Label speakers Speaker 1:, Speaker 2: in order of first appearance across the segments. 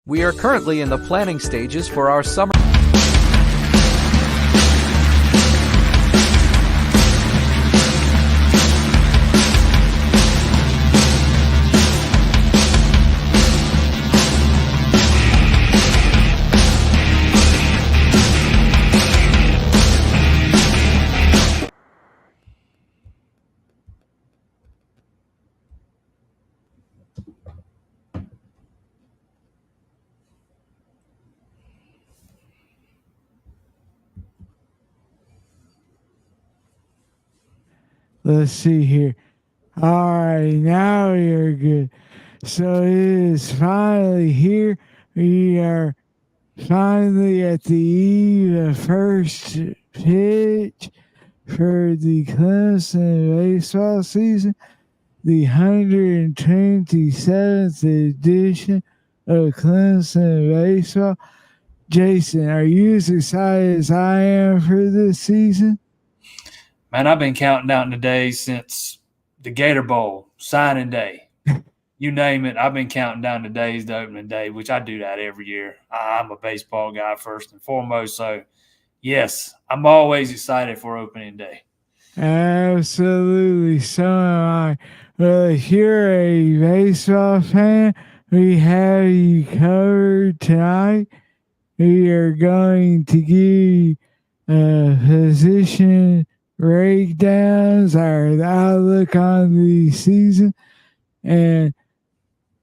Speaker 1: We are currently in the planning stages for our summer.
Speaker 2: Let's see here. All right, now you're good. So it is finally here. We are finally at the eve of first pitch for the Clemson baseball season, the 127th edition of Clemson baseball. Jason, are you as excited as I am for this season?
Speaker 3: Man, I've been counting down the days since the Gator Bowl, signing day. You name it, I've been counting down the days to opening day, which I do that every year. I'm a baseball guy first and foremost. So, yes, I'm always excited for opening day.
Speaker 2: Absolutely, so am I. Well, if you're a baseball fan, we have you covered tonight. We are going to give position breakdowns, our outlook on the season, and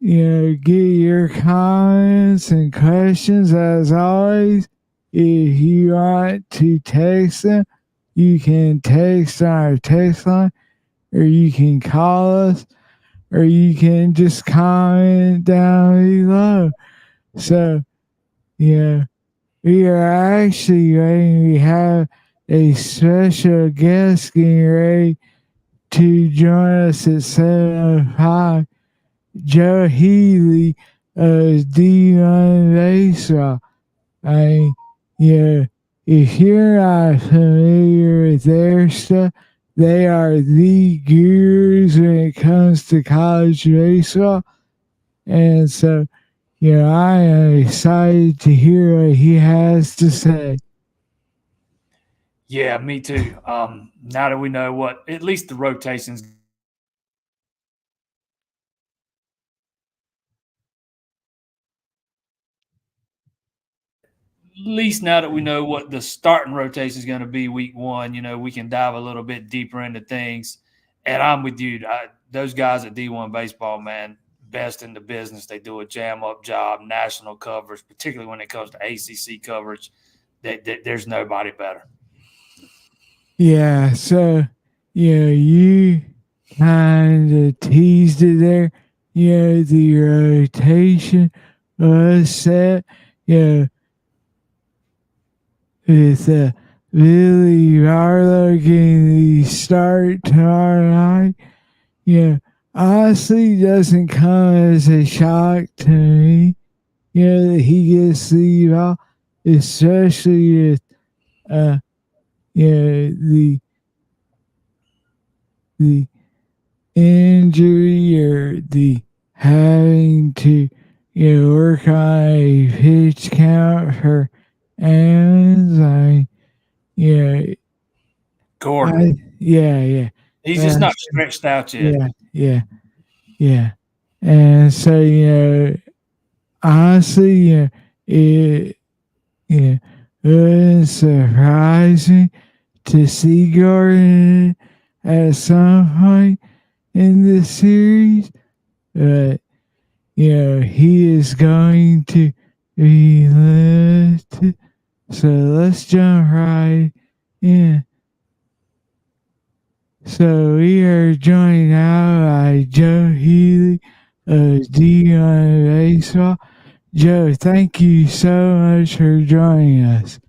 Speaker 2: get your comments and questions as always. If you want to text them, you can text our text line, or you can call us, or you can just comment down below. So, we are actually ready. We have a special guest getting ready to join us at 7:05. Joe Healy of D1 Baseball. If you're not familiar with their stuff, they are the gurus when it comes to college baseball. And so, I am excited to hear what he has to say.
Speaker 3: Yeah, me too. Now that we know what, at least the rotations, at least now that we know what the starting rotation is going to be week one, we can dive a little bit deeper into things. And I'm with you. Those guys at D1 Baseball, man, best in the business. They do a jam-up job, national coverage, particularly when it comes to ACC coverage. There's nobody better.
Speaker 2: Yeah, so, you kind of teased it there. The rotation was set. With Billy Barlow getting the start tomorrow night. Honestly, doesn't come as a shock to me. That he gets the ball, especially with the injury or the having to work on a pitch count for Aaron's.
Speaker 3: Gordon.
Speaker 2: Yeah.
Speaker 3: He's just not stretched out yet.
Speaker 2: Yeah. And so, honestly, it wouldn't surprise me to see Gordon at some point in this series. But, he is going to be lifted. So let's jump right in. So we are joined now by Joe Healy of D1 Baseball. Joe, thank you so much for joining us.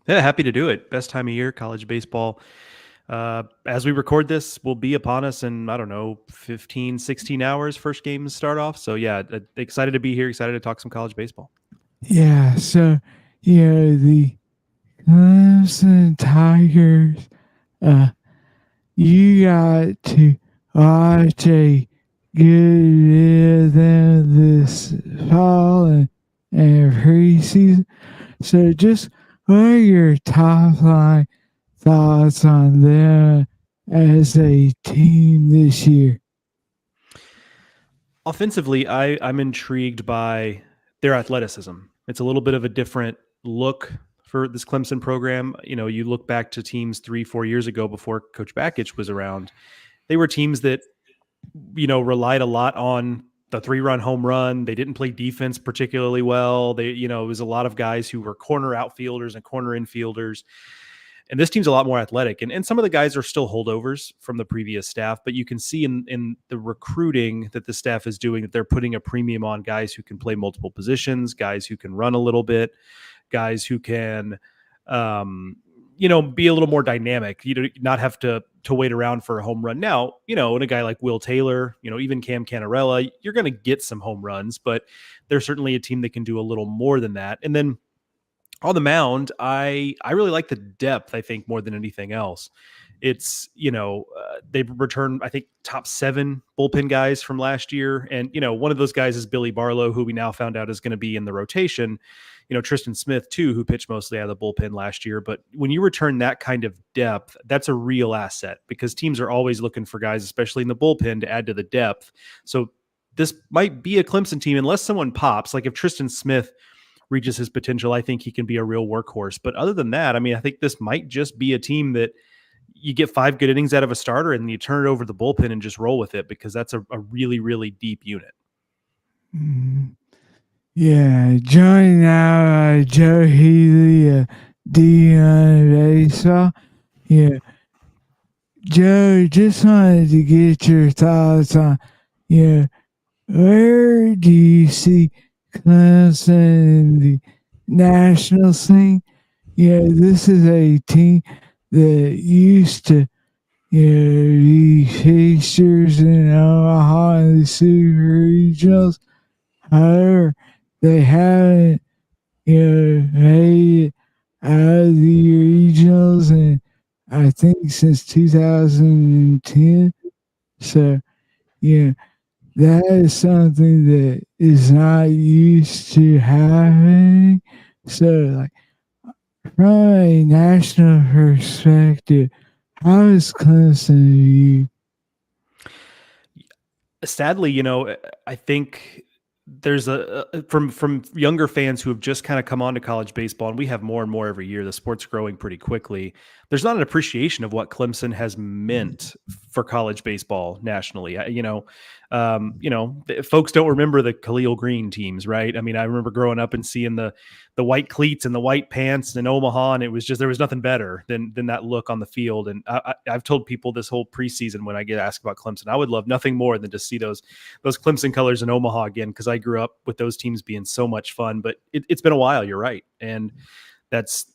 Speaker 4: Yeah, happy to do it. Best time of year, college baseball. As we record this, will be upon us in, 15, 16 hours, first games start off. So yeah, excited to be here, excited to talk some college baseball.
Speaker 2: Yeah, so, the Clemson Tigers, you got to watch a good bit of them this fall, and in preseason. So just what are your top line thoughts on them as a team this year?
Speaker 4: Offensively, I'm intrigued by their athleticism. It's a little bit of a different look for this Clemson program. You know, you look back to teams 3-4 years ago before Coach Bakich was around. They were teams that, you know, relied a lot on the 3-run home run. They didn't play defense particularly well. They, you know, it was a lot of guys who were corner outfielders and corner infielders. And this team's a lot more athletic. And some of the guys are still holdovers from the previous staff, but you can see in the recruiting that the staff is doing that they're putting a premium on guys who can play multiple positions, guys who can run a little bit, guys who can, you know, be a little more dynamic, you know, not have to wait around for a home run. Now, you know, and a guy like Will Taylor, you know, even Cam Canarella, you're going to get some home runs, but they're certainly a team that can do a little more than that. And then on the mound, I really like the depth, I think, more than anything else. It's, you know, they've returned, I think, top 7 bullpen guys from last year. And, you know, one of those guys is Billy Barlow, who we now found out is going to be in the rotation. You know, Tristan Smith, too, who pitched mostly out of the bullpen last year. But when you return that kind of depth, that's a real asset because teams are always looking for guys, especially in the bullpen, to add to the depth. So this might be a Clemson team unless someone pops. Like if Tristan Smith reaches his potential, I think he can be a real workhorse. But other than that, I mean, I think this might just be a team that you get 5 good innings out of a starter and you turn it over to the bullpen and just roll with it because that's a really, really deep unit.
Speaker 2: Yeah, joining now Joe Healy, D1 Baseball. Yeah, Joe, just wanted to get your thoughts on, where do you see Clemson in the national scene? Yeah, this is a team that used to, be fixtures in Omaha and the Super Regionals. However, they haven't, made it out of the regionals, and I think since 2010. So, that is something that is not used to happening. So, like, from a national perspective, how is Clemson viewed?
Speaker 4: Sadly, you know, I think there's from younger fans who have just kind of come on to college baseball, and we have more and more every year. The sport's growing pretty quickly. There's not an appreciation of what Clemson has meant for college baseball nationally. Folks don't remember the Khalil Green teams, right? I mean, I remember growing up and seeing the white cleats and the white pants in Omaha, and it was just, there was nothing better than that look on the field. And I've told people this whole preseason when I get asked about Clemson, I would love nothing more than to see those Clemson colors in Omaha again, because I grew up with those teams being so much fun. But it's been a while, you're right, and that's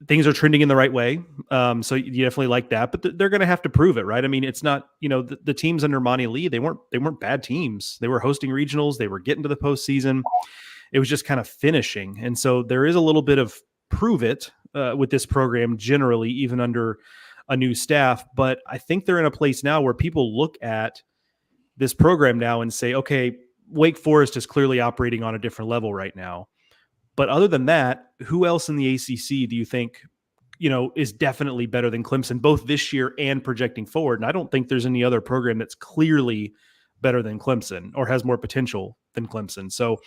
Speaker 4: things are trending in the right way. So you definitely like that, but they're going to have to prove it, right? I mean, it's not, the teams under Monty Lee, they weren't bad teams. They were hosting regionals. They were getting to the postseason. It was just kind of finishing. And so there is a little bit of prove it with this program generally, even under a new staff. But I think they're in a place now where people look at this program now and say, okay, Wake Forest is clearly operating on a different level right now. But other than that, who else in the ACC do you think, is definitely better than Clemson, both this year and projecting forward? And I don't think there's any other program that's clearly better than Clemson or has more potential than Clemson. So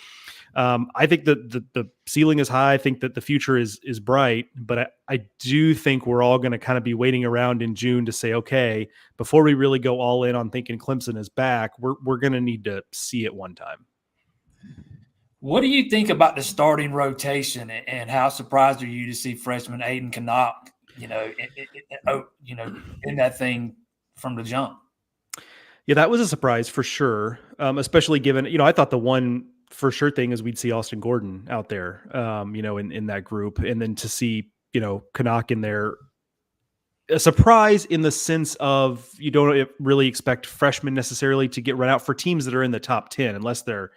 Speaker 4: I think that the ceiling is high. I think that the future is bright, but I do think we're all going to kind of be waiting around in June to say, okay, before we really go all in on thinking Clemson is back, we're going to need to see it one time.
Speaker 3: What do you think about the starting rotation, and how surprised are you to see freshman Aiden Knock, in that thing from the jump?
Speaker 4: Yeah, that was a surprise for sure, especially given, I thought the one for sure thing is we'd see Austin Gordon out there, in that group. And then to see, Knock in there, a surprise in the sense of you don't really expect freshmen necessarily to get run out for teams that are in the top 10 unless they're,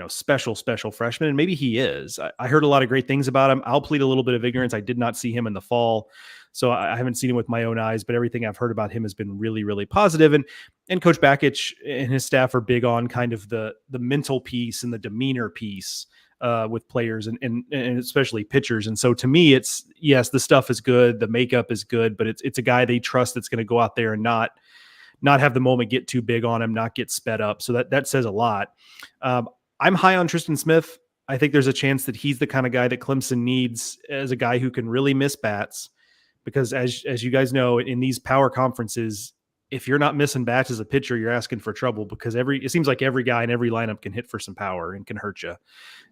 Speaker 4: special freshmen. And maybe he is. I heard a lot of great things about him. I'll plead a little bit of ignorance. I did not see him in the fall, so I haven't seen him with my own eyes, but everything I've heard about him has been really, really positive. And Coach Bakich and his staff are big on kind of the mental piece and the demeanor piece with players and especially pitchers. And so to me, it's yes, the stuff is good, the makeup is good, but it's a guy they trust that's going to go out there and not have the moment get too big on him, not get sped up. So that says a lot. I'm high on Tristan Smith. I think there's a chance that he's the kind of guy that Clemson needs as a guy who can really miss bats, because as you guys know, in these power conferences, if you're not missing bats as a pitcher, you're asking for trouble, because it seems like every guy in every lineup can hit for some power and can hurt you.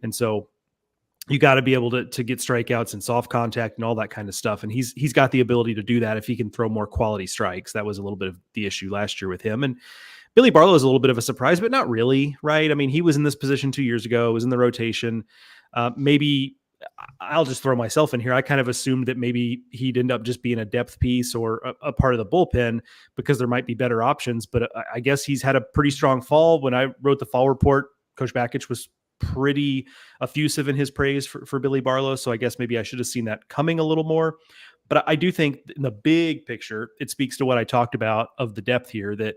Speaker 4: And so you got to be able to get strikeouts and soft contact and all that kind of stuff. And he's got the ability to do that if he can throw more quality strikes. That was a little bit of the issue last year with him. And Billy Barlow is a little bit of a surprise, but not really, right? I mean, he was in this position 2 years ago, was in the rotation. Maybe I'll just throw myself in here. I kind of assumed that maybe he'd end up just being a depth piece or a part of the bullpen because there might be better options. But I guess he's had a pretty strong fall. When I wrote the fall report, Coach Bakich was pretty effusive in his praise for Billy Barlow. So I guess maybe I should have seen that coming a little more. But I do think in the big picture, it speaks to what I talked about of the depth here, that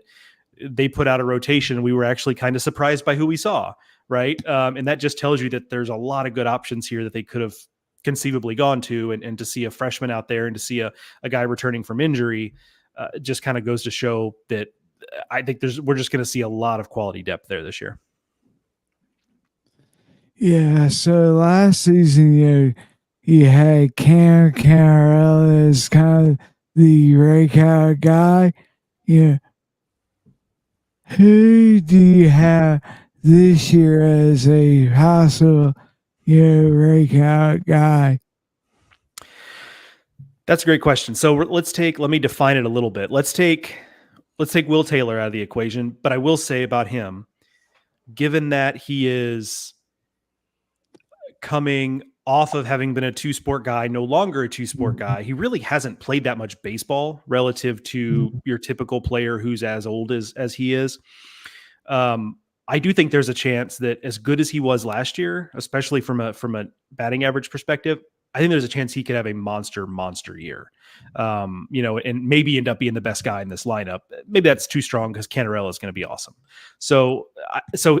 Speaker 4: they put out a rotation. We were actually kind of surprised by who we saw. Right. And that just tells you that there's a lot of good options here that they could have conceivably gone to, and to see a freshman out there and to see a guy returning from injury just kind of goes to show that I think we're just going to see a lot of quality depth there this year.
Speaker 2: Yeah. So last season, you had Cam Carroll as kind of the breakout guy. Yeah. Who do you have this year as a possible, breakout guy?
Speaker 4: That's a great question. So let me define it a little bit. Let's take Will Taylor out of the equation, but I will say about him, given that he is coming off of having been a two-sport guy, no longer a two-sport guy, he really hasn't played that much baseball relative to your typical player who's as old as he is. I do think there's a chance that as good as he was last year, especially from a batting average perspective, I think there's a chance he could have a monster year, and maybe end up being the best guy in this lineup. Maybe that's too strong because Cantarella is going to be awesome. So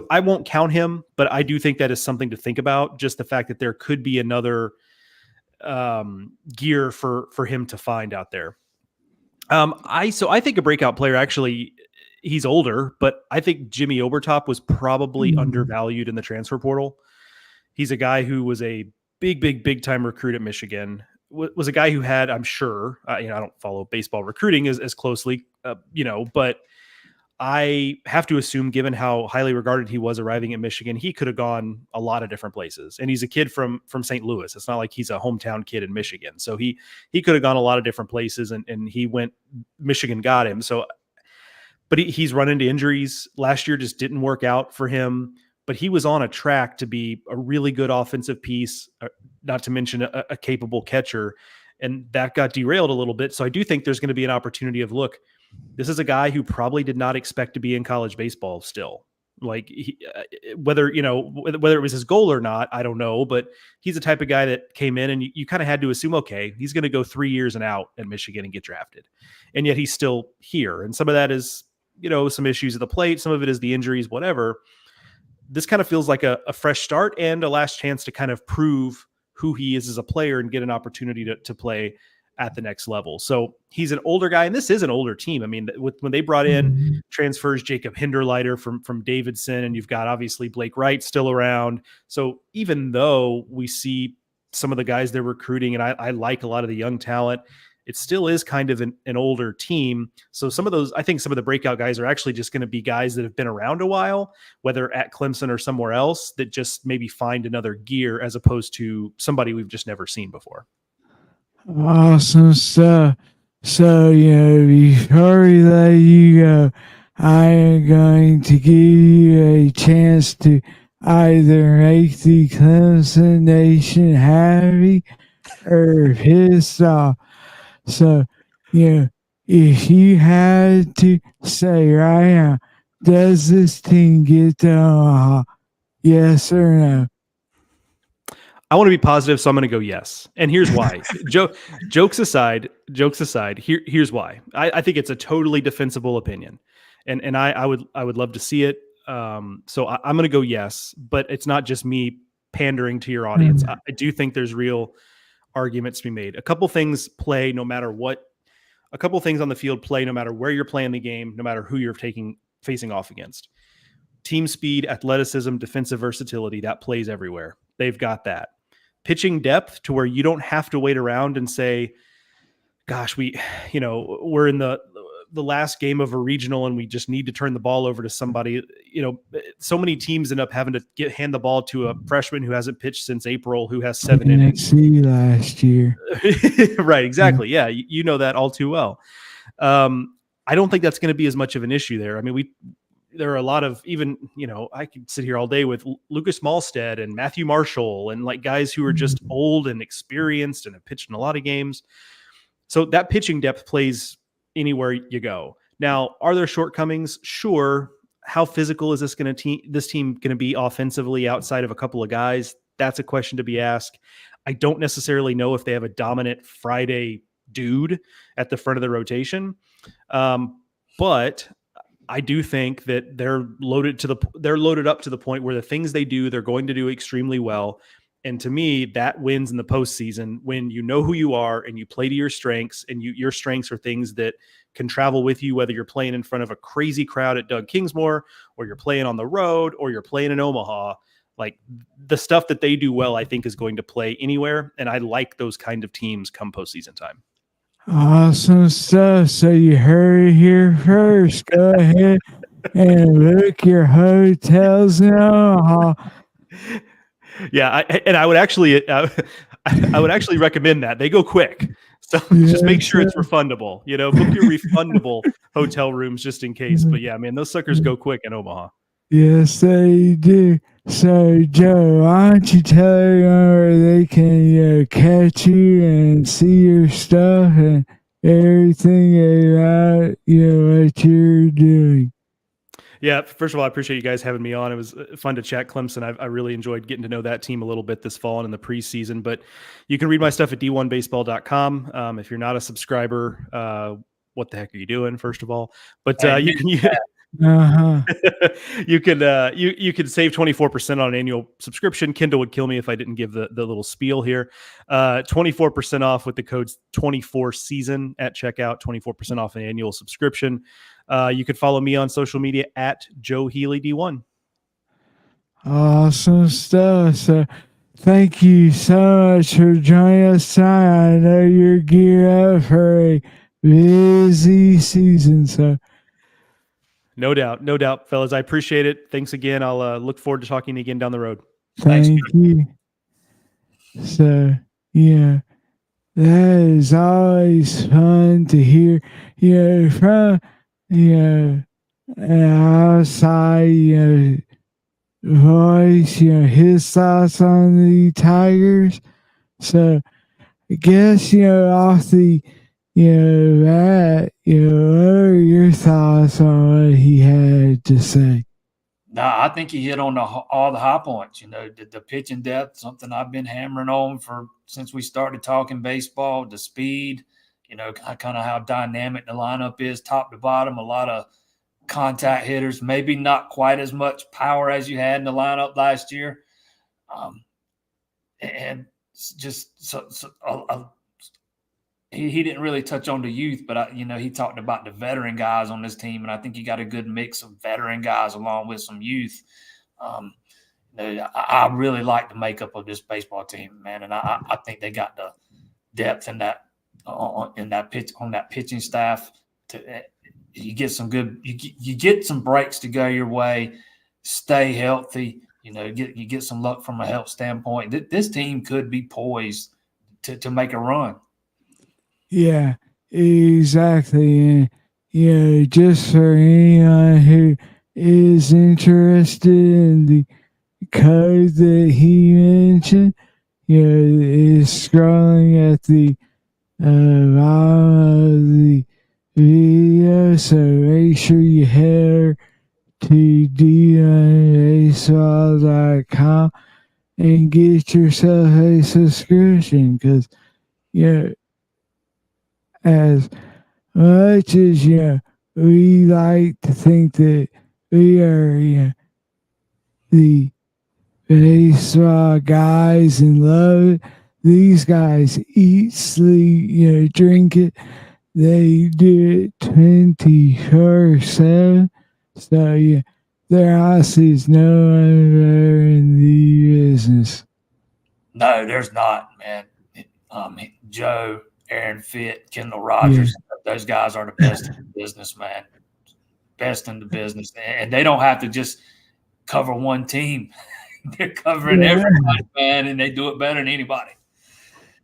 Speaker 4: I won't count him, but I do think that is something to think about. Just the fact that there could be another gear for him to find out there. I think a breakout player, actually, he's older, but I think Jimmy Obertop was probably undervalued in the transfer portal. He's a guy who was a big time recruit at Michigan, was a guy who had, I'm sure, I don't follow baseball recruiting as closely, but I have to assume, given how highly regarded he was arriving at Michigan, he could have gone a lot of different places. And he's a kid from St. Louis. It's not like he's a hometown kid in Michigan. So he could have gone a lot of different places, and he went, Michigan got him. So, but he's run into injuries. Last year just didn't work out for him, but he was on a track to be a really good offensive piece, not to mention a capable catcher. And that got derailed a little bit. So I do think there's going to be an opportunity of, look, this is a guy who probably did not expect to be in college baseball still. Like whether it was his goal or not, I don't know, but he's the type of guy that came in and you kind of had to assume, okay, he's going to go 3 years and out at Michigan and get drafted. And yet he's still here. And some of that is, some issues at the plate. Some of it is the injuries, whatever. This kind of feels like a fresh start and a last chance to kind of prove who he is as a player and get an opportunity to play at the next level. So he's an older guy, and this is an older team. I mean, when they brought in transfers, Jacob Hinderleiter from Davidson, and you've got obviously Blake Wright still around. So even though we see some of the guys they're recruiting, and I like a lot of the young talent, it still is kind of an older team. So I think some of the breakout guys are actually just going to be guys that have been around a while, whether at Clemson or somewhere else, that just maybe find another gear as opposed to somebody we've just never seen before.
Speaker 2: Awesome stuff. So, before we let you go, I am going to give you a chance to either make the Clemson Nation happy or pissed off. So, if you had to say right now, does this team get to Omaha? Yes or no?
Speaker 4: I want to be positive, so I'm going to go yes. And here's why. Jokes aside, here's why. I think it's a totally defensible opinion. And I would love to see it. So I'm going to go yes, but it's not just me pandering to your audience. I do think there's real arguments to be made. A couple things play no matter what. A couple things on the field play no matter where you're playing the game, no matter who you're facing off against. Team speed, athleticism, defensive versatility, that plays everywhere. They've got that. Pitching depth to where you don't have to wait around and say, gosh, we're in the last game of a regional and we just need to turn the ball over to somebody. So many teams end up having to hand the ball to a freshman who hasn't pitched since April, who has 7 innings.
Speaker 2: Last year.
Speaker 4: Right, exactly. Yeah, you know that all too well. I don't think that's going to be as much of an issue there. I mean, there are a lot of I could sit here all day with Lucas Malstead and Matthew Marshall and like guys who are just old and experienced and have pitched in a lot of games. So that pitching depth plays anywhere you go. Now, are there shortcomings? Sure. How physical is this team going to be offensively outside of a couple of guys? That's a question to be asked. I don't necessarily know if they have a dominant Friday dude at the front of the rotation. But I do think that they're loaded up to the point where the things they do, they're going to do extremely well. And to me, that wins in the postseason when you know who you are and you play to your strengths, and your strengths are things that can travel with you, whether you're playing in front of a crazy crowd at Doug Kingsmore or you're playing on the road or you're playing in Omaha. Like the stuff that they do well, I think is going to play anywhere. And I like those kind of teams come postseason time.
Speaker 2: Awesome stuff. So you heard it here first. Go ahead and book your hotels in Omaha.
Speaker 4: Yeah, I would actually recommend that they go quick. So just make sure it's refundable. Book your refundable hotel rooms just in case. But yeah, man, those suckers go quick in Omaha.
Speaker 2: Yes, they do. So Joe, why don't you tell everyone where they can catch you and see your stuff and everything about what you're doing.
Speaker 4: Yeah, first of all, I appreciate you guys having me on. It was fun to chat Clemson. I really enjoyed getting to know that team a little bit this fall and in the preseason. But you can read my stuff at d1baseball.com. If you're not a subscriber, what the heck are you doing, first of all? But you can you can save 24% on an annual subscription. Kindle would kill me if I didn't give the little spiel here. 24% off with the codes 24season at checkout. 24% off an annual subscription. You could follow me on social media at Joe Healy D1.
Speaker 2: Awesome stuff. So thank you so much for joining us tonight. I know you're geared up for a busy season. So
Speaker 4: no doubt, fellas. I appreciate it. Thanks again. I'll look forward to talking again down the road.
Speaker 2: Thank you. So yeah, that is always fun to hear. From outside, voice, his thoughts on the Tigers. So I guess, off the, that, what are your thoughts on what he had to say?
Speaker 3: No, I think he hit on all the high points. The pitching depth, something I've been hammering on since we started talking baseball. The speed, kind of how dynamic the lineup is, top to bottom. A lot of contact hitters, maybe not quite as much power as you had in the lineup last year, and just he didn't really touch on the youth, but he talked about the veteran guys on this team, and I think he got a good mix of veteran guys along with some youth. I really like the makeup of this baseball team, man, and I think they got the depth in that pitching staff. You get some good, you get some breaks to go your way, stay healthy. You get some luck from a health standpoint. This team could be poised to make a run.
Speaker 2: Yeah, exactly. And, just for anyone who is interested in the code that he mentioned, is scrolling at the bottom of the video. So make sure you head to d1baseball.com and get yourself a subscription, because, as much as we like to think that we are the baseball guys and love it. These guys eat, sleep, drink it. They do it 24/7. So yeah, there honestly is no one better in the business.
Speaker 3: No, there's not, man. Joe, Aaron Fitt, Kendall Rogers, those guys are the best in the business, man. Best in the business. And they don't have to just cover one team. They're covering everybody, man, and they do it better than anybody.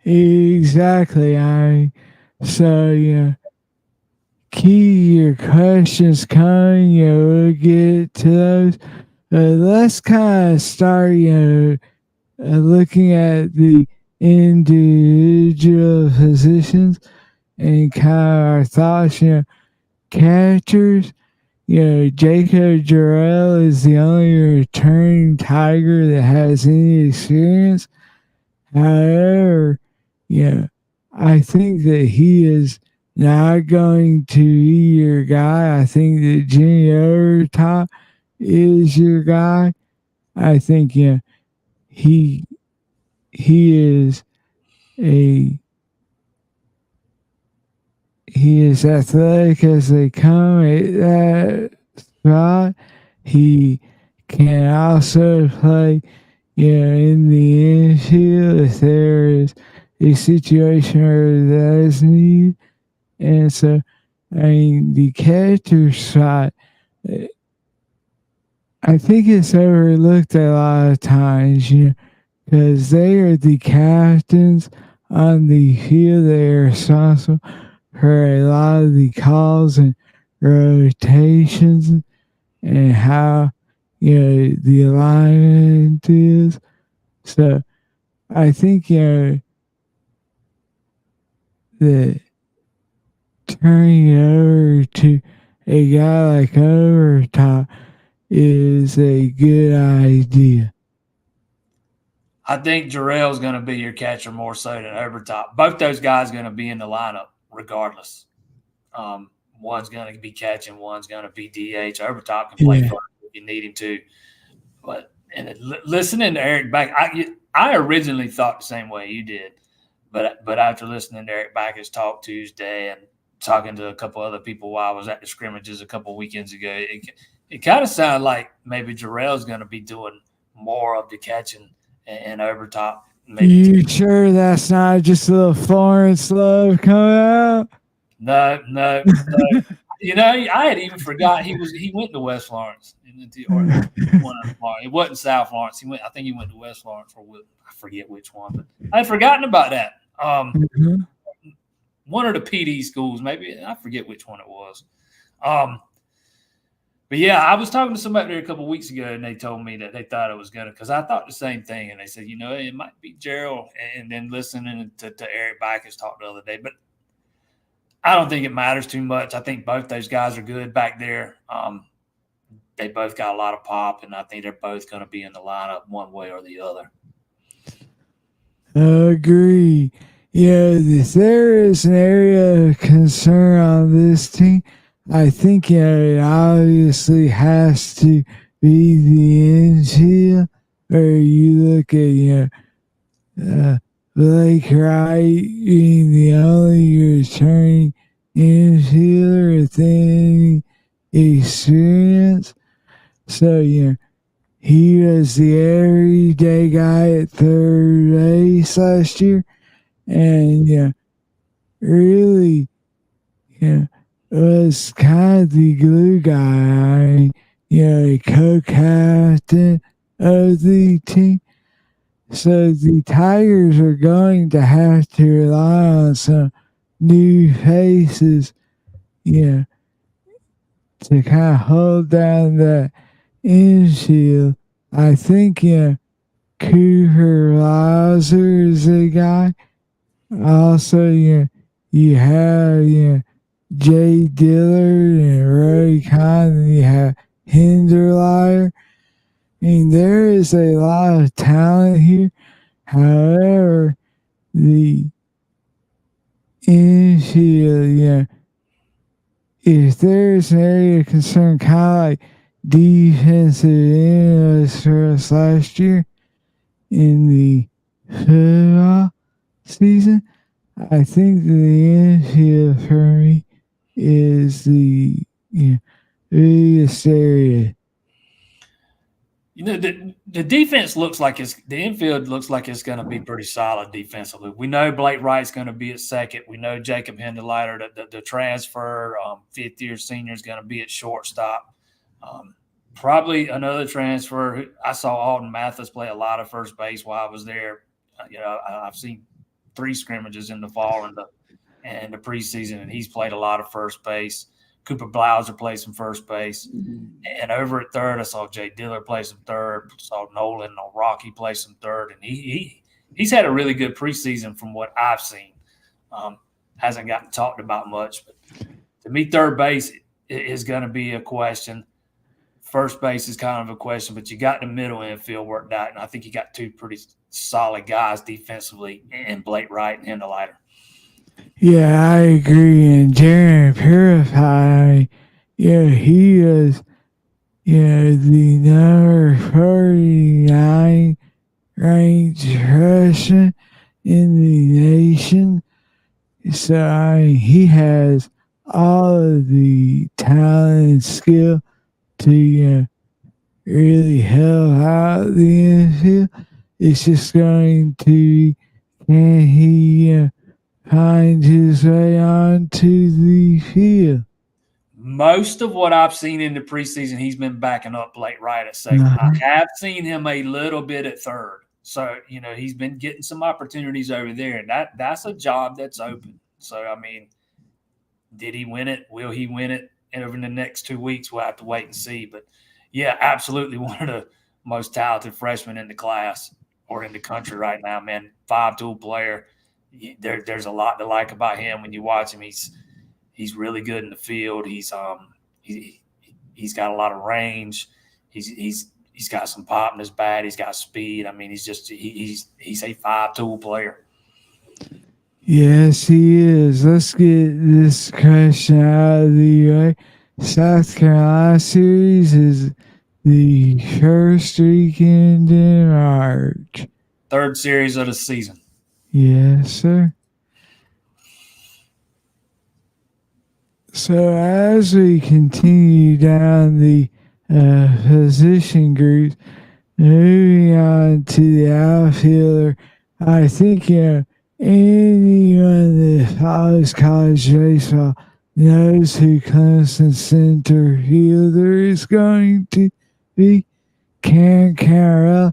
Speaker 2: Exactly. So key your questions coming, we'll get to those. Let's kind of start, looking at the individual positions and kind of our thoughts, catchers. Jacob Jarrell is the only returning Tiger that has any experience. However, I think that he is not going to be your guy. I think that Jimmy Overtop is your guy. I think he is athletic as they come at that spot. He can also play, in the infield if there is a situation where that is needed. And so, the catcher spot, I think it's overlooked a lot of times, because they are the captains on the field. They are responsible for a lot of the calls and rotations and how, the alignment is. So I think, that turning it over to a guy like Overtop is a good idea.
Speaker 3: I think Jarrell's going to be your catcher more so than Overtop. Both those guys are going to be in the lineup regardless. One's going to be catching, one's going to be DH. Overtop can play first if you need him to. But listening to Eric Back, I originally thought the same way you did, but after listening to Eric Backus talk Tuesday and talking to a couple other people while I was at the scrimmages a couple weekends ago, it kind of sounded like maybe Jarrell's going to be doing more of the catching and Overtop.
Speaker 2: You sure that's not just a little Florence love coming out?
Speaker 3: No. I had even forgot he went to West Florence. It wasn't South Florence. I think he went to West Florence, or I forget which one, but I had forgotten about that. One of the PD schools, maybe I forget which one it was. But yeah, I was talking to somebody there a couple of weeks ago, and they told me that they thought it was gonna, because I thought the same thing, and they said, it might be Gerald. And then listening to Eric Backus talk the other day, but I don't think it matters too much. I think both those guys are good back there. They both got a lot of pop, and I think they're both going to be in the lineup one way or the other.
Speaker 2: Agree. If there is an area of concern on this team, I think it obviously has to be the infield, where you look at Blake Wright being the only returning infielder with any experience. So, he was the everyday guy at third base last year. And, really, was kind of the glue guy, a co-captain of the team. So the Tigers are going to have to rely on some new faces, to kind of hold down that infield. I think, Cooper Lauser is a guy. Also, you have, Jay Dillard and Roy Conn, and you have Hinderlier. There is a lot of talent here. However, the infield, if there's an area of concern, kind of like defensive end was for us last year in the football season. I think the infield for me is the biggest area.
Speaker 3: The defense looks like the infield looks like it's going to be pretty solid defensively. We know Blake Wright's going to be at second. We know Jacob Hindeleiter, the transfer, fifth-year senior, is going to be at shortstop. Probably another transfer. I saw Alton Mathis play a lot of first base while I was there. I've seen 3 scrimmages in the fall and the preseason, and he's played a lot of first base. Cooper Blauser plays some first base. And over at third, I saw Jay Diller play some third. Saw Nolan Rocky play some third. And he's had a really good preseason from what I've seen. Hasn't gotten talked about much. But to me, third base is going to be a question. First base is kind of a question. But you got the middle infield worked out. And I think you got 2 pretty solid guys defensively in Blake Wright and Hindeleiter.
Speaker 2: Yeah, I agree. And Jaron Purify, he is, the number 49 ranked freshman in the nation. So, he has all of the talent and skill to really help out the infield. It's just going to be, can he find his way onto the field?
Speaker 3: Most of what I've seen in the preseason, he's been backing up Blake Wright at second. I have seen him a little bit at third. So, he's been getting some opportunities over there, and that's a job that's open. So, I mean, did he win it? Will he win it? And over the next 2 weeks, we'll have to wait and see. But, yeah, absolutely one of the most talented freshmen in the class or in the country right now, man. 5-tool player. There's a lot to like about him when you watch him. He's really good in the field. He's got a lot of range. He's got some pop in his bat. He's got speed. I mean, he's a 5-tool player.
Speaker 2: Yes, he is. Let's get this question out of the way. South Carolina series is the first weekend in March.
Speaker 3: 3rd series of the season.
Speaker 2: Yes, sir. So as we continue down the position groups, moving on to the outfielder, I think anyone that follows college baseball knows who Clemson center fielder is going to be. Cam Carroll.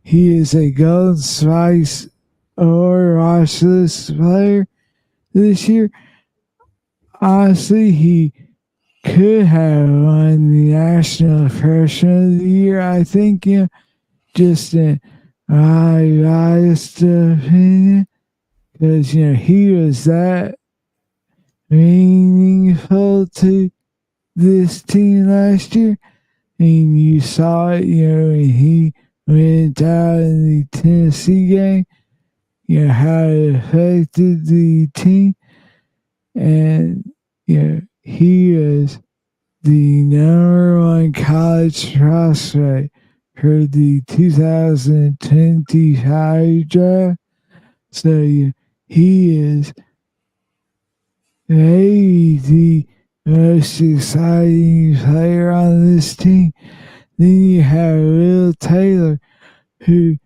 Speaker 2: He is a Golden Spice or watch list player this year. Honestly, he could have won the National Freshman of the Year. I think, just in my biased opinion, because he was that meaningful to this team last year. And you saw it, when he went out in the Tennessee game. How it affected the team. And, he is the number 1 college prospect for the 2025 draft. So, he is maybe the most exciting player on this team. Then you have Will Taylor, who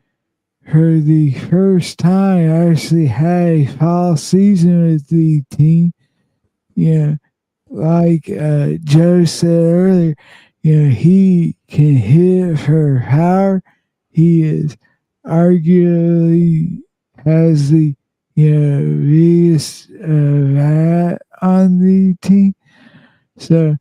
Speaker 2: for the first time actually had a fall season with the team. Like Joe said earlier, he can hit for power. He is arguably has the biggest bat on the team. So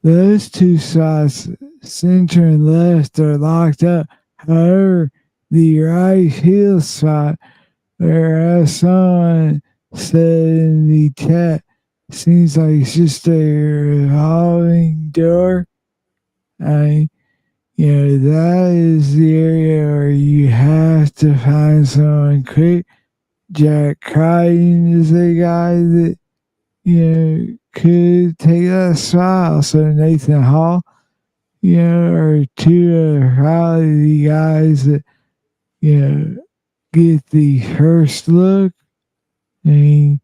Speaker 2: those 2 spots, center and left, are locked up. However, the right field spot, whereas someone said in the chat, seems like it's just a revolving door. That is the area where you have to find someone quick. Jack Crichton is a guy that, could take that spot. Also, Nathan Hall, or two of probably the guys that, get the first look. I mean,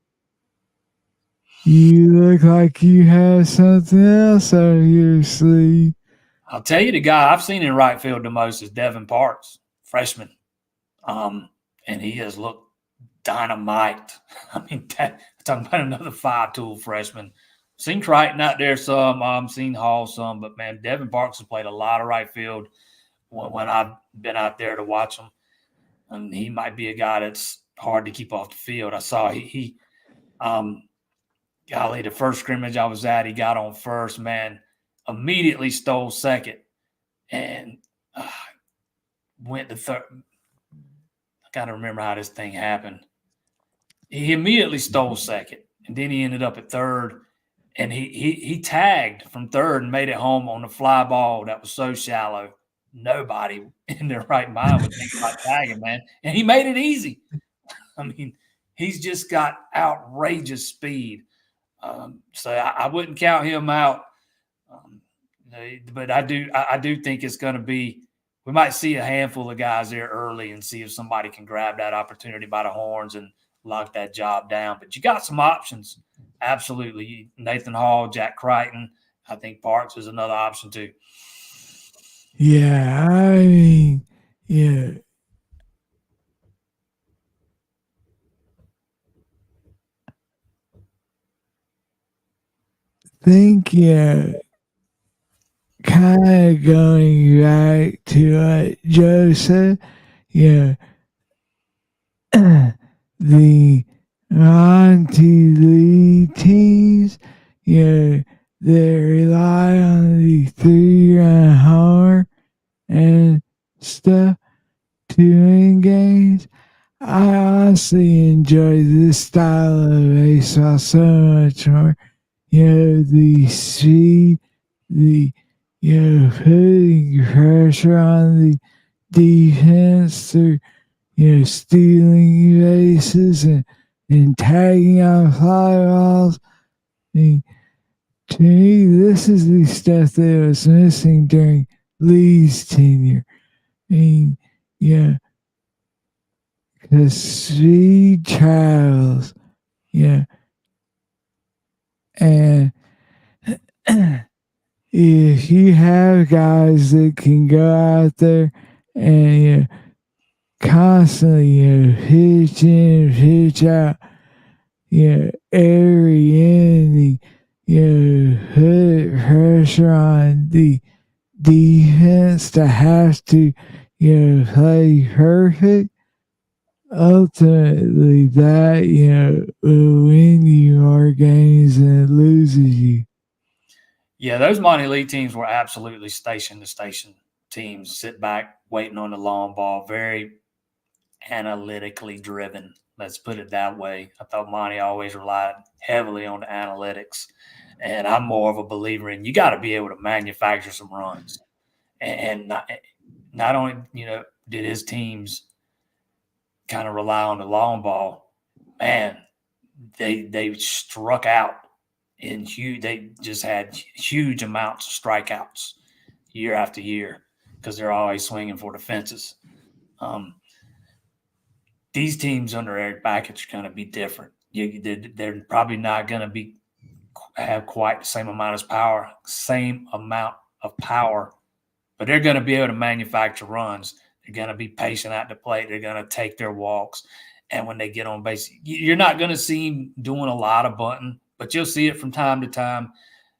Speaker 2: you look like you have something else up your sleeve.
Speaker 3: I'll tell you, the guy I've seen in right field the most is Devin Parks, freshman. And he has looked dynamite. I mean, talking about another 5-tool freshman. Seen Crichton out there some, seen Hall some, but man, Devin Parks has played a lot of right field when I've been out there to watch him. And he might be a guy that's hard to keep off the field. I saw golly, the first scrimmage I was at, he got on first, man, immediately stole second and went to third. I got to remember how this thing happened. He immediately stole second, and then he ended up at third, and he tagged from third and made it home on a fly ball that was so shallow. Nobody in their right mind would think about tagging, man. And he made it easy. I mean, he's just got outrageous speed. So I wouldn't count him out. But I do think it's going to be – we might see a handful of guys there early and see if somebody can grab that opportunity by the horns and lock that job down. But you got some options. Absolutely. Nathan Hall, Jack Crichton. I think Parks is another option too.
Speaker 2: Yeah, I mean, yeah. Think, kind of going back to what Joe said, the Monty Lee teams, they rely on the 3-run homer and stuff to win games. I honestly enjoy this style of baseball so much more. The speed, the putting pressure on the defense through stealing bases and tagging on fly balls. I mean, to me, this is the stuff that was missing during Lee's tenure. I mean, because speed travels, and if you have guys that can go out there and constantly pitch in, pitch out, every inning, put pressure on the defense to have to play perfect. Ultimately, that will win you more games than it loses you.
Speaker 3: Yeah, those Monty Lee teams were absolutely station-to-station teams. Sit back, waiting on the long ball, very analytically driven. Let's put it that way. I thought Monty always relied heavily on the analytics, and I'm more of a believer in you got to be able to manufacture some runs. And not only did his teams kind of rely on the long ball, man, they struck out in huge. They just had huge amounts of strikeouts year after year because they're always swinging for the fences. These teams under Eric Bakich are going to be different. They're probably not going to have quite the same amount of power, but they're going to be able to manufacture runs. They're going to be patient at the plate. They're going to take their walks. And when they get on base, you're not going to see them doing a lot of bunting, but you'll see it from time to time.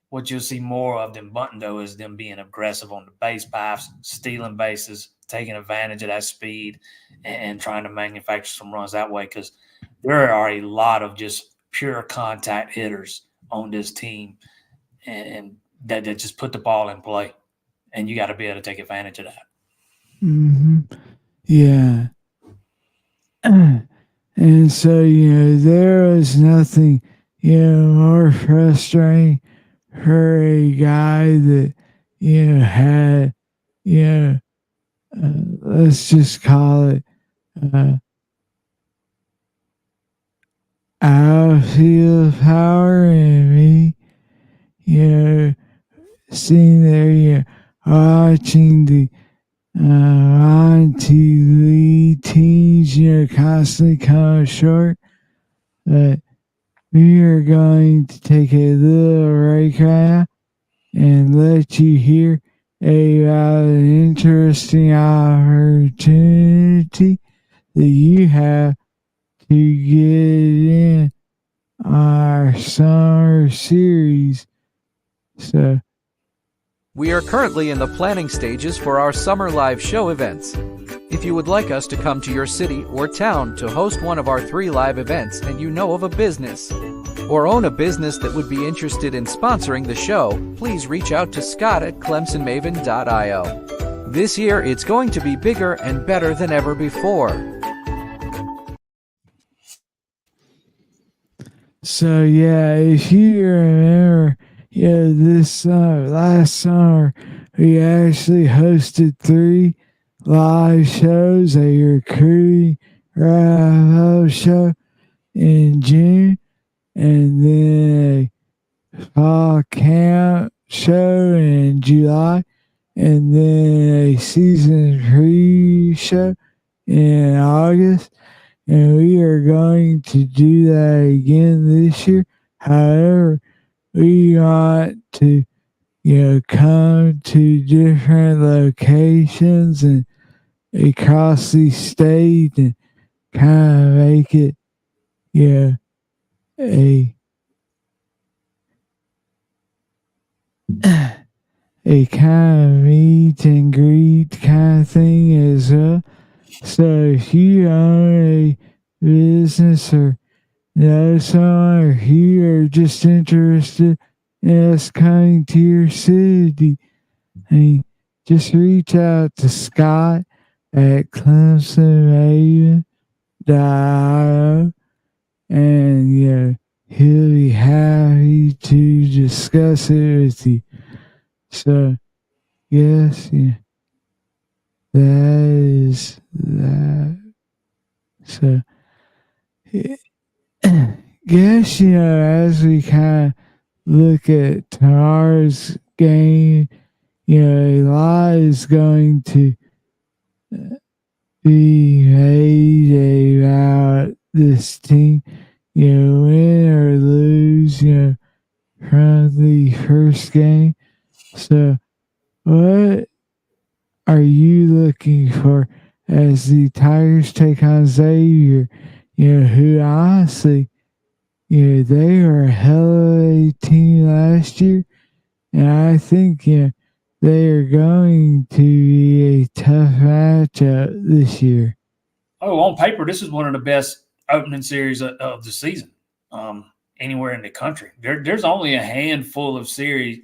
Speaker 3: What you'll see more of than bunting, though, is them being aggressive on the base paths, stealing bases, taking advantage of that speed, and trying to manufacture some runs that way because there are a lot of just pure contact hitters on this team and that just put the ball in play, and you got to be able to take advantage of that.
Speaker 2: Mm-hmm. Yeah. And so, there was nothing, more frustrating for a guy that, had, let's just call it, outfield power and me, seeing there, watching the on TV teams, constantly come short. But we are going to take a little break now and let you hear about an interesting opportunity that you have to get in our summer series. So,
Speaker 1: We are currently in the planning stages for our summer live show events. If you would like us to come to your city or town to host one of our 3 live events and you know of a business or own a business that would be interested in sponsoring the show, please reach out to Scott at clemsonmaven.io. This year, it's going to be bigger and better than ever before.
Speaker 2: so yeah, if you remember, this last summer, we actually hosted 3 live shows, a recruiting wrap-up show in June, and then a fall camp show in July, and then a season pre-show in August. And we are going to do that again this year. However, we want to, come to different locations and across the state and kind of make it, a a kind of meet and greet kind of thing as well. So if you own a business or know someone, or you are just interested in us coming to your city, just reach out to Scott at clemsonmaven.io, and he'll be happy to discuss it with you. So, yes, that is that. So, guess, as we kind of look at tomorrow's game, a lot is going to be made about this team, win or lose, from the first game. So, what are you looking for as the Tigers take on Xavier? Who honestly, they were a hell of a team last year, and I think, they are going to be a tough matchup this year.
Speaker 3: Oh, on paper, this is one of the best opening series of the season, anywhere in the country. There's only a handful of series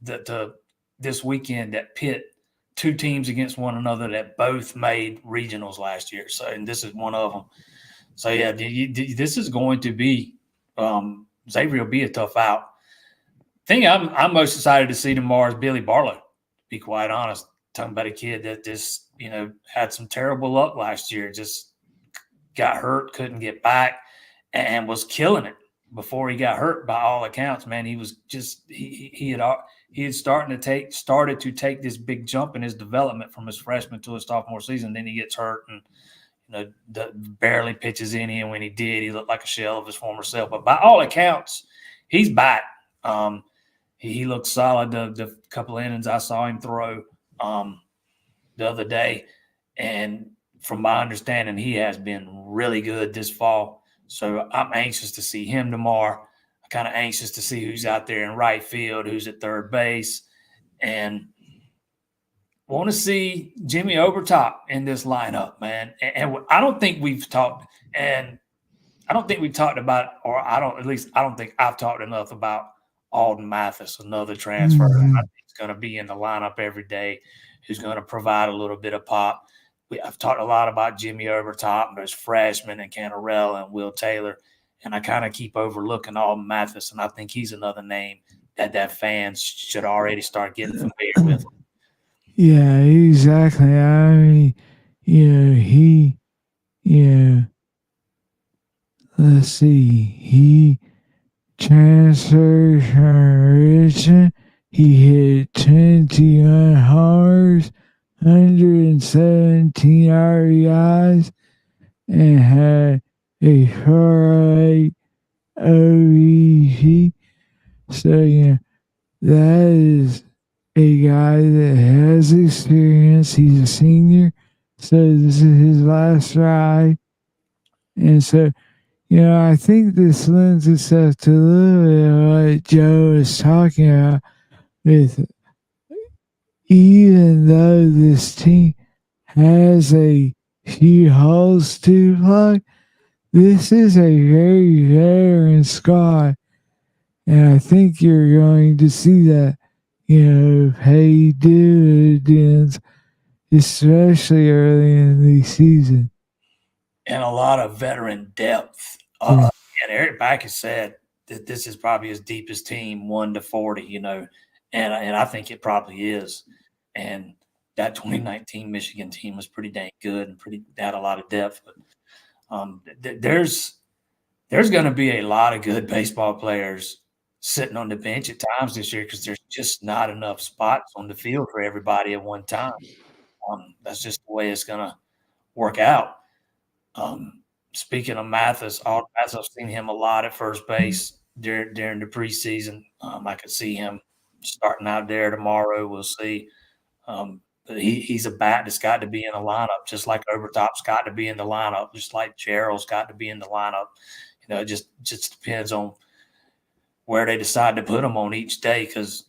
Speaker 3: that this weekend that pit 2 teams against one another that both made regionals last year. So, and this is one of them. So, yeah, this is going to be Xavier will be a tough out. Thing I'm most excited to see tomorrow is Billy Barlow, to be quite honest. Talking about a kid that just, had some terrible luck last year, just got hurt, couldn't get back, and was killing it before he got hurt by all accounts, man. He was just he had started to take this big jump in his development from his freshman to his sophomore season. Then he gets hurt and barely pitches in here. When he did, he looked like a shell of his former self. But by all accounts, he's back. He looked solid the couple of innings I saw him throw the other day. And from my understanding, he has been really good this fall. So I'm anxious to see him tomorrow. I'm kind of anxious to see who's out there in right field, who's at third base, and want to see Jimmy Overtop in this lineup, man. And I don't think we've talked, about, or I don't think I've talked enough about Alden Mathis, another transfer.
Speaker 2: Mm-hmm.
Speaker 3: I think he's going to be in the lineup every day, who's going to provide a little bit of pop. I've talked a lot about Jimmy Overtop, and there's freshmen and Cantarell and Will Taylor, and I kind of keep overlooking Alden Mathis, and I think he's another name that fans should already start getting familiar with.
Speaker 2: Yeah, exactly. I mean, let's see, he transferred from Richmond. He hit 21 homers, 117 RBIs, and had a 4.8 OVP. So, that is a guy that has experience. He's a senior, so this is his last ride. And so, I think this lends itself to a little bit of what Joe was talking about with even though this team has a few holes to plug, this is a very veteran squad. And I think you're going to see that, pay dividends, especially early in the season.
Speaker 3: And a lot of veteran depth.
Speaker 2: Yeah.
Speaker 3: And Eric Backus said that this is probably his deepest team, 1-40, and I think it probably is. And that 2019 Michigan team was pretty dang good and had a lot of depth. But there's going to be a lot of good baseball players sitting on the bench at times this year because there's just not enough spots on the field for everybody at one time. That's just the way it's going to work out. Speaking of Mathis, I've seen him a lot at first base during the preseason. I could see him starting out there tomorrow. We'll see. But he's a bat that's got to be in the lineup, just like Overtop's got to be in the lineup, just like Gerald's got to be in the lineup. It just depends on where they decide to put him on each day because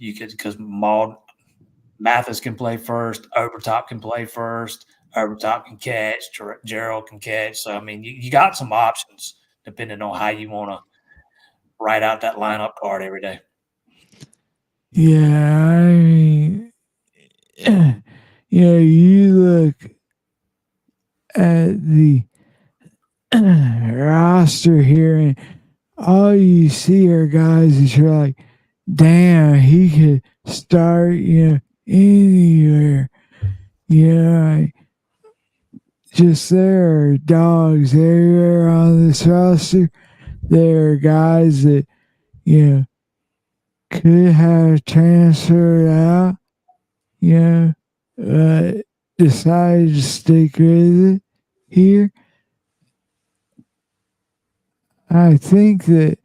Speaker 3: Mathis can play first, Overtop can play first, Overtop can catch, Gerald can catch. So, I mean, you got some options depending on how you want to write out that lineup card every day.
Speaker 2: Yeah, I mean, you look at the roster here and all you see are guys that you're like, damn, he could start, anywhere. Just there are dogs everywhere on this roster. There are guys that, could have transferred out, but decided to stick with it here. I think that,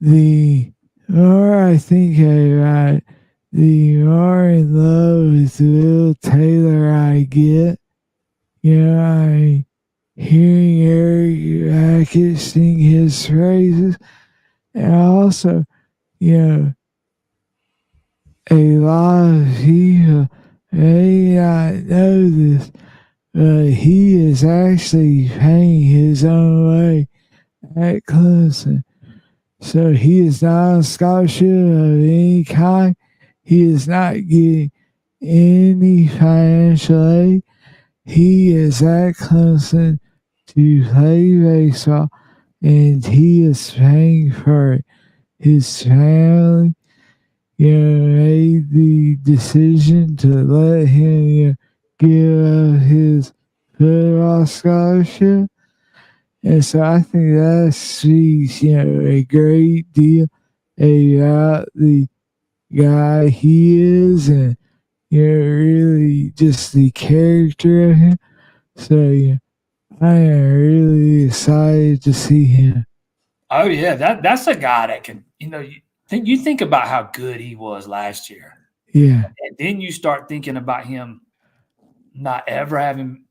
Speaker 2: the more I think about it, the more in love with Will Taylor I get. I hearing Eric Hackett sing his praises, and also, a lot of people may not know this, but he is actually paying his own way at Clemson. So he is not on scholarship of any kind. He is not getting any financial aid. He is at Clemson to play baseball, and he is paying for it. His family, made the decision to let him give up his football scholarship. And so I think that speaks, a great deal about the guy he is and, really just the character of him. So, I am really excited to see him.
Speaker 3: Oh, yeah, that's a guy that can, you think about how good he was last year.
Speaker 2: Yeah.
Speaker 3: And then you start thinking about him not ever having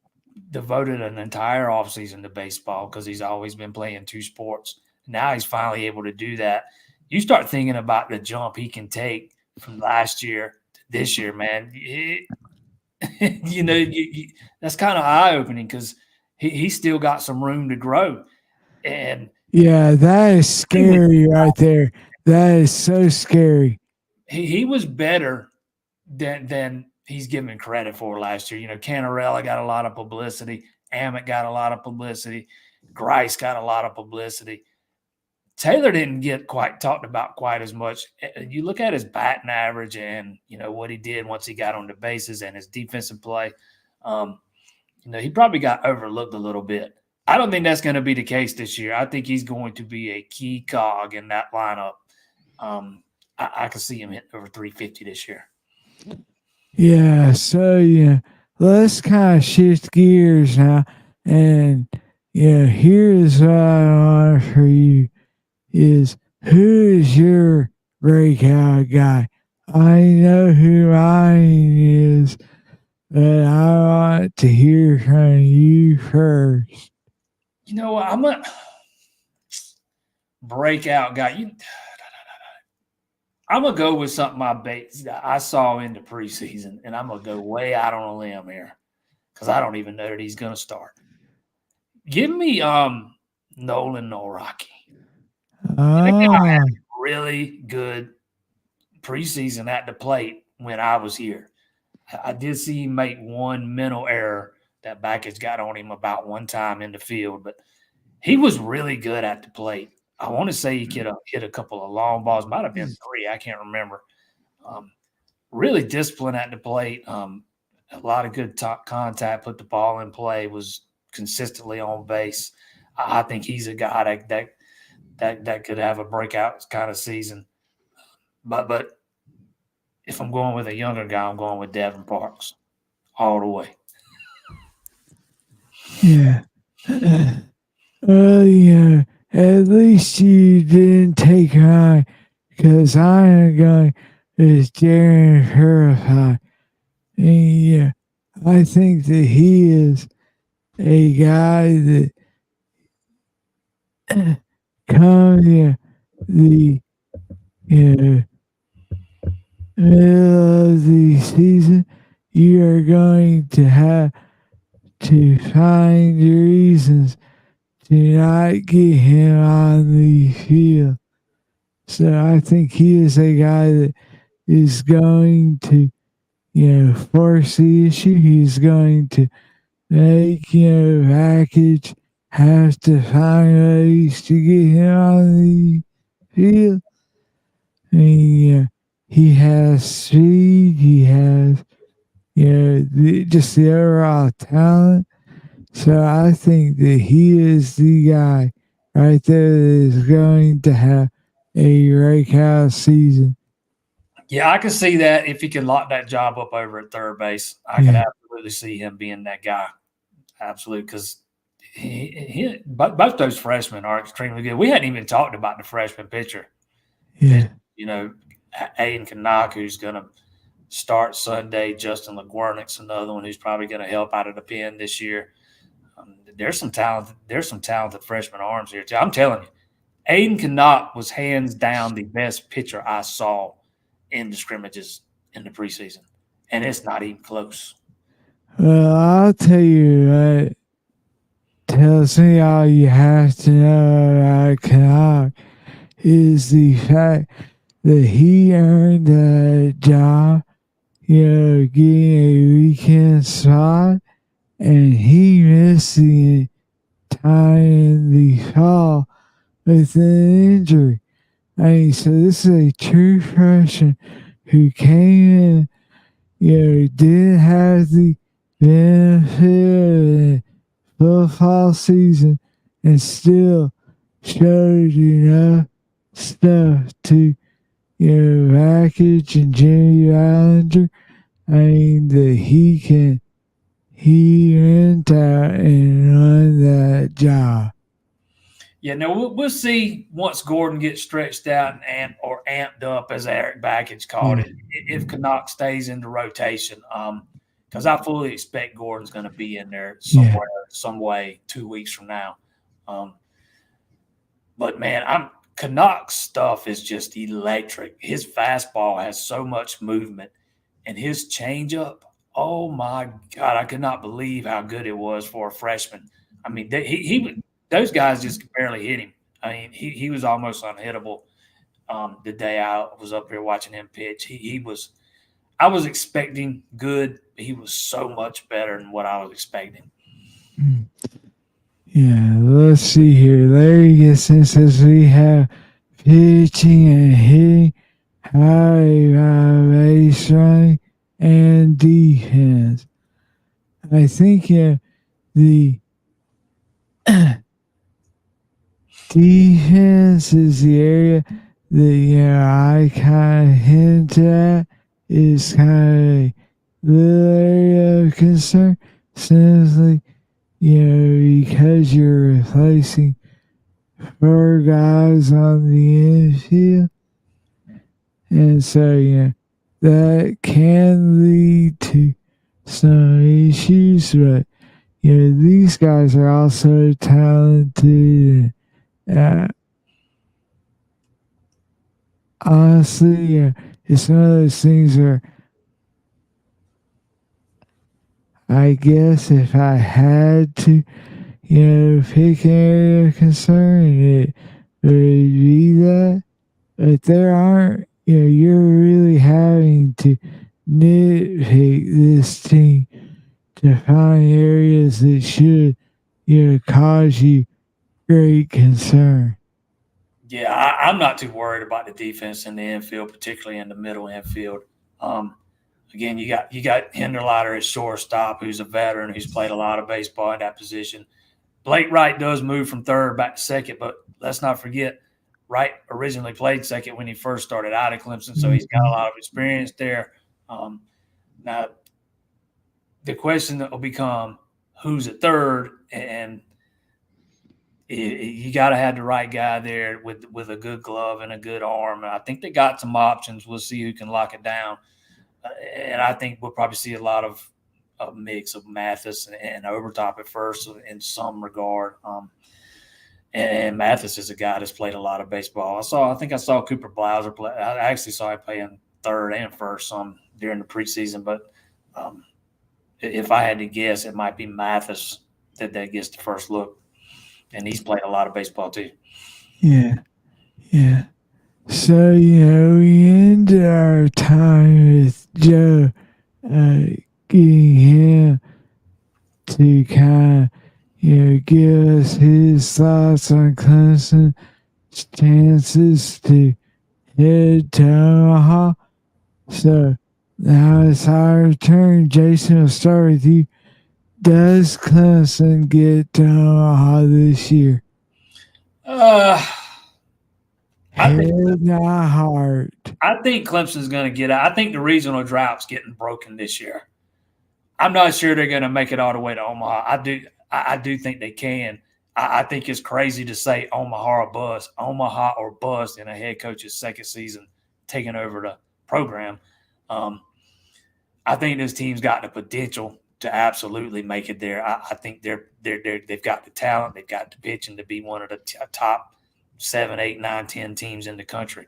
Speaker 3: devoted an entire offseason to baseball because he's always been playing two sports. Now he's finally able to do that. You start thinking about the jump he can take from last year to this year, man. That's kind of eye-opening because he's still got some room to grow. And
Speaker 2: yeah, that is scary right there. That is so scary.
Speaker 3: He was better than he's given credit for last year. Canarella got a lot of publicity. Amick got a lot of publicity. Grice got a lot of publicity. Taylor didn't get quite talked about quite as much. You look at his batting average and, what he did once he got on the bases and his defensive play. He probably got overlooked a little bit. I don't think that's going to be the case this year. I think he's going to be a key cog in that lineup. I can see him hitting over 350 this year.
Speaker 2: Yeah, so let's kind of shift gears now, and here's what I want for you: is who is your breakout guy? I know who mine is, but I want to hear from you first.
Speaker 3: You know what? I'm a breakout guy. I'm going to go with something I saw in the preseason, and I'm going to go way out on a limb here because I don't even know that he's going to start. Give me Nolan Noraki. Really good preseason at the plate when I was here. I did see him make one mental error that Backage got on him about one time in the field, but he was really good at the plate. I want to say he could have hit a couple of long balls. Might have been 3. I can't remember. Really disciplined at the plate. A lot of good top contact. Put the ball in play. Was consistently on base. I think he's a guy that could have a breakout kind of season. But if I'm going with a younger guy, I'm going with Devin Parks all the way.
Speaker 2: Yeah. Well, at least you didn't take mine, because I am going with Darren Purify. And I think that he is a guy that come the middle of the season, you are going to have to find reasons to not get him on the field. So I think he is a guy that is going to, force the issue. He's going to make, Package have to find ways to get him on the field. And, he has speed. He has, just the overall talent. So I think that he is the guy right there that is going to have a breakout season.
Speaker 3: Yeah, I can see that if he can lock that job up over at third base. I can absolutely see him being that guy. Absolutely, because both those freshmen are extremely good. We hadn't even talked about the freshman pitcher.
Speaker 2: Yeah.
Speaker 3: Aiden Kanak, who's going to start Sunday. Justin LaGuernick's another one who's probably going to help out of the pen this year. There's some talented freshman arms here too. I'm telling you, Aiden Kanak was hands down the best pitcher I saw in the scrimmages in the preseason, and it's not even close.
Speaker 2: Well, I'll tell you what tells me all you have to know about Kanak is the fact that he earned that job, getting a weekend spot, and he missed the time in the fall with an injury. So this is a true freshman who came in, didn't have the benefit of the fall season and still showed enough stuff to, Package and Jimmy Ballinger. That he went out and won that job.
Speaker 3: Yeah, no, we'll see once Gordon gets stretched out or amped up, as Eric Backage called it, if Kanak stays in the rotation. Because I fully expect Gordon's going to be in there somewhere, some way, 2 weeks from now. But man, Kanak's stuff is just electric. His fastball has so much movement, and his changeup. Oh my God, I could not believe how good it was for a freshman. I mean, those guys just barely hit him. I mean, he was almost unhittable. The day I was up here watching him pitch, I was expecting good. He was so much better than what I was expecting.
Speaker 2: Yeah, let's see here. Larry Gibson says we have pitching and hitting, high base running, and defense. I think the defense is the area that I kind of hint at is kind of the area of concern. Simply, because you're replacing 4 guys on the infield, and so that can lead to some issues, but these guys are also talented. Honestly, it's one of those things where I guess if I had to, pick an area of concern, it would be that. But there aren't, you're really having to nitpick this team to find areas that should, cause you great concern.
Speaker 3: Yeah, I'm not too worried about the defense in the infield, particularly in the middle infield. Again, you got Hinderleiter at shortstop, who's a veteran, who's played a lot of baseball in that position. Blake Wright does move from third back to second, but let's not forget, Wright originally played second when he first started out at Clemson, so he's got a lot of experience there. Now, the question that will become who's at third, and you got to have the right guy there with a good glove and a good arm. And I think they got some options. We'll see who can lock it down. And I think we'll probably see a lot of a mix of Mathis and Overtop at first in some regard. And Mathis is a guy that's played a lot of baseball. I think I saw Cooper Blauser play. I actually saw him playing third and first during the preseason. But if I had to guess, it might be Mathis that gets the first look. And he's played a lot of baseball too.
Speaker 2: Yeah. So, we ended our time with Joe getting him to kind of give us his thoughts on Clemson's chances to head to Omaha. So now it's our turn. Jason, we'll start with you. Does Clemson get to Omaha this year? Head, not heart.
Speaker 3: I think Clemson's going to get out. I think the regional drought's getting broken this year. I'm not sure they're going to make it all the way to Omaha. I do think they can. I think it's crazy to say Omaha or bust in a head coach's second season taking over the program. I think this team's got the potential to absolutely make it there. I think they've got the talent, they've got the pitching to be one of the top 7, 8, 9, 10 teams in the country.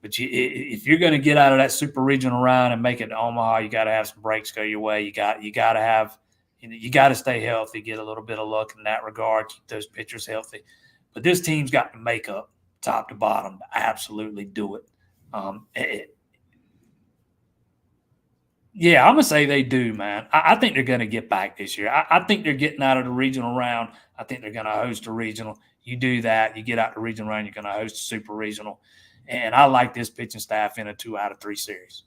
Speaker 3: But if you're going to get out of that super regional round and make it to Omaha, you got to have some breaks go your way. You got to stay healthy, get a little bit of luck in that regard, keep those pitchers healthy. But this team's got the makeup, top to bottom, to absolutely do it. Yeah, I'm going to say they do, man. I think they're going to get back this year. I think they're getting out of the regional round. I think they're going to host a regional. You do that, you get out the regional round, you're going to host a super regional. And I like this pitching staff in a 2 out of 3 series.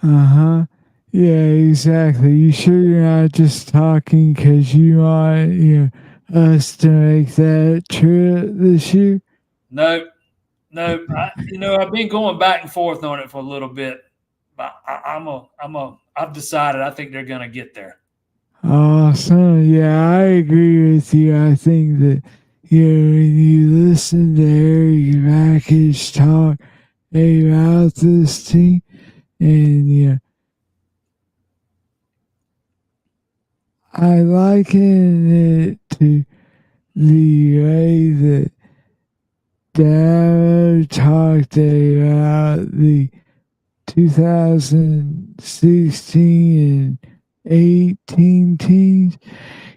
Speaker 2: Yeah, exactly. You sure you're not just talking because you want us to make that trip this year?
Speaker 3: No. I've been going back and forth on it for a little bit. I've decided I think they're going to get there.
Speaker 2: Awesome. Yeah, I agree with you. I think that, when you listen to Eric Mackage talk about this team, and, I liken it to the way that Davo talked about the 2016 and 18 teams,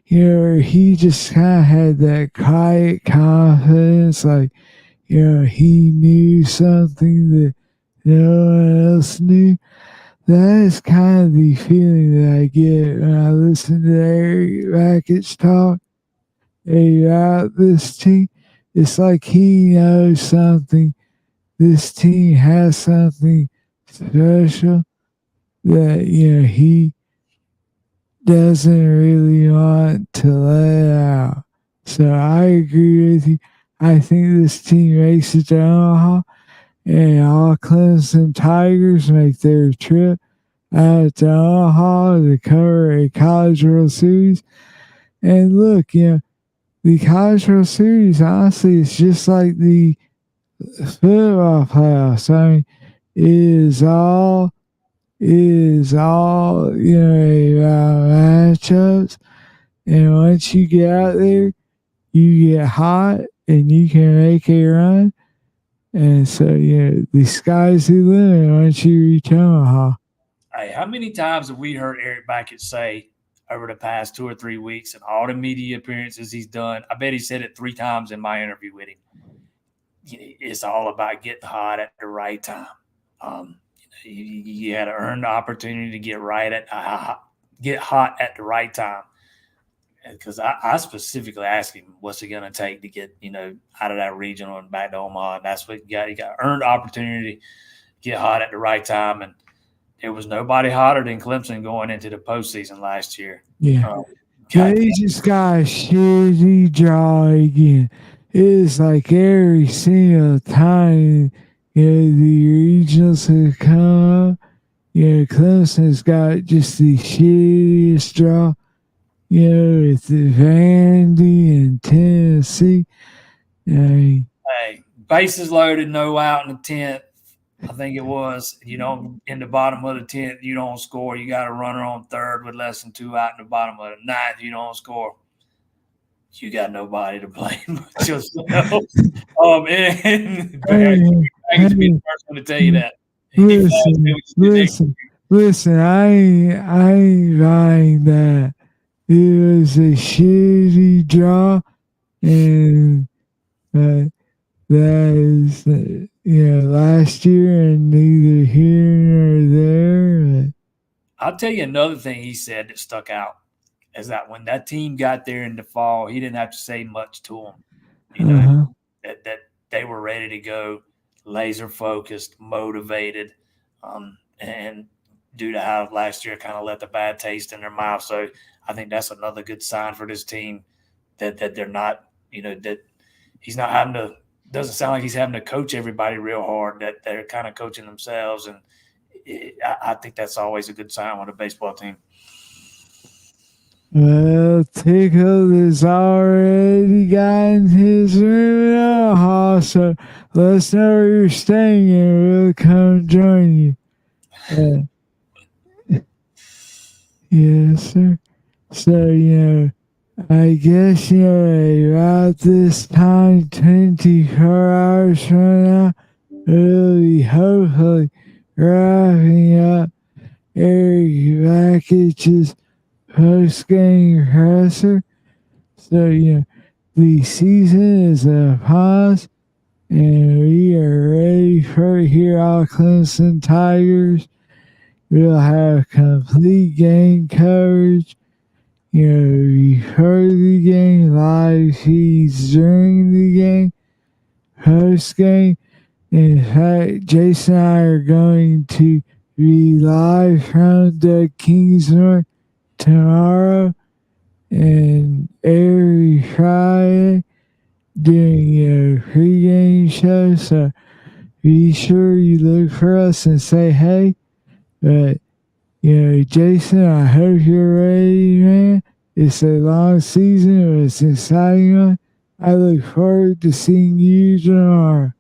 Speaker 2: he just kind of had that quiet confidence, like, he knew something that no one else knew. That is kind of the feeling that I get when I listen to Eric Mackage talk about this team. It's like he knows something. This team has something special that he doesn't really want to let it out. So I agree with you. I think this team makes it to Omaha, and all Clemson Tigers make their trip out to Omaha to cover a College World Series. And look, the College World Series, honestly, it's just like the football playoffs. I mean, it is all about matchups. And once you get out there, you get hot and you can make a run. And so, the sky's the limit once you reach Omaha.
Speaker 3: Hey, how many times have we heard Eric Backett say over the past 2 or 3 weeks and all the media appearances he's done? I bet he said it 3 times in my interview with him. It's all about getting hot at the right time. You had to earn the opportunity to get hot at the right time. Because I specifically asked him, what's it going to take to get out of that regional and back to Omaha? And that's what you got. You got earned opportunity, get hot at the right time, and there was nobody hotter than Clemson going into the postseason last year.
Speaker 2: Yeah. They just got a shitty draw again. It's like every single time the regionals have come, Clemson's got just the shittiest draw. With Vandy and Tennessee.
Speaker 3: Hey, bases loaded, no out in the 10th. I think it was. In the bottom of the 10th, you don't score. You got a runner on third with less than 2 out in the bottom of the 9th. You don't score. You got nobody to blame but yourself. And I can be the first one to tell you that.
Speaker 2: Listen. I ain't buying that. It was a shitty draw, and that is, last year and neither here nor there.
Speaker 3: I'll tell you another thing he said that stuck out is that when that team got there in the fall, he didn't have to say much to them. That they were ready to go, laser focused, motivated, and due to how last year kind of left a bad taste in their mouth. So I think that's another good sign for this team that they're not, that he's not having to, doesn't sound like he's having to coach everybody real hard, that they're kind of coaching themselves. And I think that's always a good sign with a baseball team.
Speaker 2: Well, Tickle has already gotten his room in Omaha, so let's know where you're staying and we'll come join you. Yes, sir. So, I guess, about this time, 24 hours from now, we'll be hopefully wrapping up Eric Backett's post-game presser. So, the season is upon us, and we are ready for it here, all Clemson Tigers. We'll have complete game coverage, before the game, live feeds during the game, post game. In fact, Jason and I are going to be live from the Kingsmore tomorrow and every Friday doing a pregame show. So be sure you look for us and say hey. But, Jason, I hope you're ready, man. It's a long season, but it's an exciting one. I look forward to seeing you tomorrow.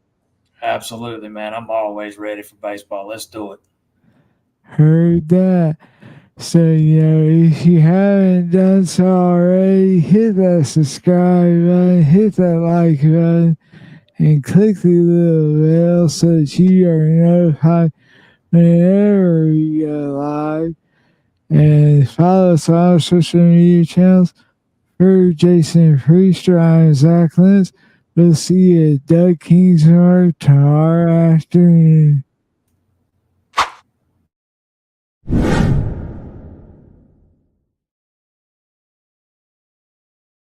Speaker 3: Absolutely, man. I'm always ready for baseball. Let's do it.
Speaker 2: Heard that. So, if you haven't done so already, hit that subscribe button, hit that like button, and click the little bell so that you are notified whenever we go live. And follow us on our social media channels. For Jason Priester, I'm Zach Lentz. We'll see you at Doug Kingsmore tomorrow afternoon.